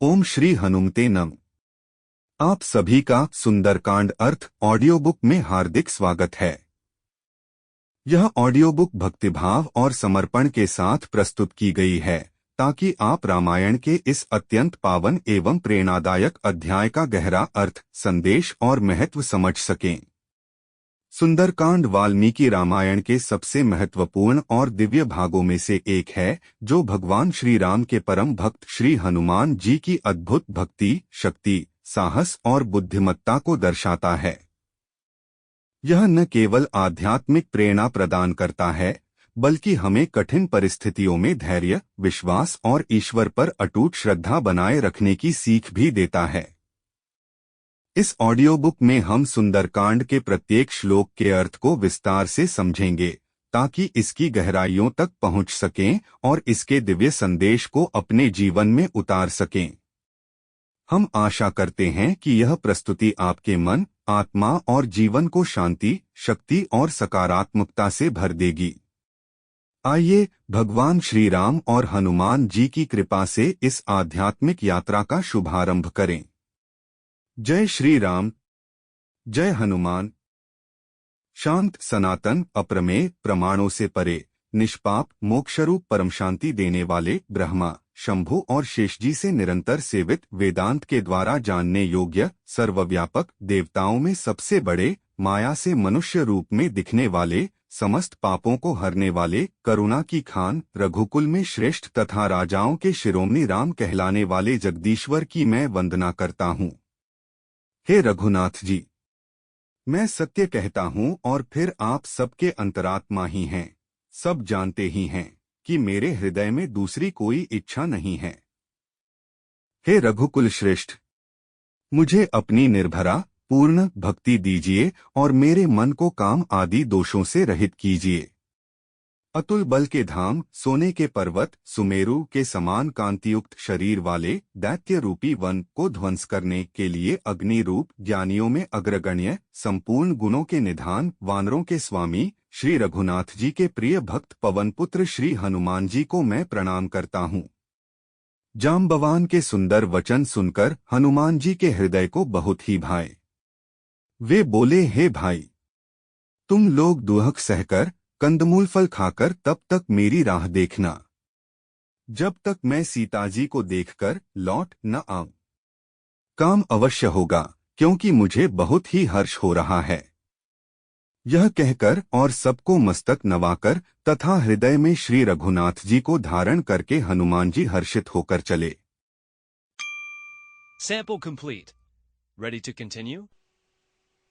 ओम श्री हनुमते नम। आप सभी का सुंदरकांड अर्थ ऑडियो बुक में हार्दिक स्वागत है। यह ऑडियो बुक भक्तिभाव और समर्पण के साथ प्रस्तुत की गई है ताकि आप रामायण के इस अत्यंत पावन एवं प्रेरणादायक अध्याय का गहरा अर्थ, संदेश और महत्व समझ सकें। सुंदरकांड वाल्मीकि रामायण के सबसे महत्वपूर्ण और दिव्य भागों में से एक है, जो भगवान श्री राम के परम भक्त श्री हनुमान जी की अद्भुत भक्ति, शक्ति, साहस और बुद्धिमत्ता को दर्शाता है। यह न केवल आध्यात्मिक प्रेरणा प्रदान करता है, बल्कि हमें कठिन परिस्थितियों में धैर्य, विश्वास और ईश्वर पर अटूट श्रद्धा बनाए रखने की सीख भी देता है। इस ऑडियो बुक में हम सुंदरकांड के प्रत्येक श्लोक के अर्थ को विस्तार से समझेंगे ताकि इसकी गहराइयों तक पहुंच सकें और इसके दिव्य संदेश को अपने जीवन में उतार सकें। हम आशा करते हैं कि यह प्रस्तुति आपके मन, आत्मा और जीवन को शांति, शक्ति और सकारात्मकता से भर देगी। आइए भगवान श्री राम और हनुमान जी की कृपा से इस आध्यात्मिक यात्रा का शुभारंभ करें। जय श्री राम, जय हनुमान। शांत, सनातन, अप्रमेय, प्रमाणों से परे, निष्पाप, मोक्षरूप परम शांति देने वाले ब्रह्मा, शंभु और शेषजी से निरंतर सेवित, वेदांत के द्वारा जानने योग्य, सर्वव्यापक, देवताओं में सबसे बड़े, माया से मनुष्य रूप में दिखने वाले, समस्त पापों को हरने वाले, करुणा की खान, रघुकुल में श्रेष्ठ तथा राजाओं के शिरोमणि राम कहलाने वाले जगदीश्वर की मैं वंदना करता हूँ। हे रघुनाथ जी, मैं सत्य कहता हूँ और फिर आप सबके अंतरात्मा ही हैं, सब जानते ही हैं कि मेरे हृदय में दूसरी कोई इच्छा नहीं है। हे रघुकुल श्रेष्ठ, मुझे अपनी निर्भरा पूर्ण भक्ति दीजिए और मेरे मन को काम आदि दोषों से रहित कीजिए। अतुल बल के धाम, सोने के पर्वत, सुमेरु के समान कांतियुक्त शरीर वाले दैत्य रूपी वन को ध्वंस करने के लिए अग्नि रूप, ज्ञानियों में अग्रगण्य, संपूर्ण गुणों के निधान, वानरों के स्वामी श्री रघुनाथ जी के प्रिय भक्त पवन पुत्र श्री हनुमान जी को मैं प्रणाम करता हूँ। जाम्बवान के सुंदर वचन सुनकर हनुमान जी के हृदय को बहुत ही भाए। वे बोले, हे भाई, तुम लोग दुहक सहकर, कंदमूल फल खाकर तब तक मेरी राह देखना, जब तक मैं सीता जी को देखकर लौट न आऊं। काम अवश्य होगा, क्योंकि मुझे बहुत ही हर्ष हो रहा है। यह कहकर और सबको मस्तक नवाकर तथा हृदय में श्री रघुनाथ जी को धारण करके हनुमान जी हर्षित होकर चले। Sample complete. Ready to continue?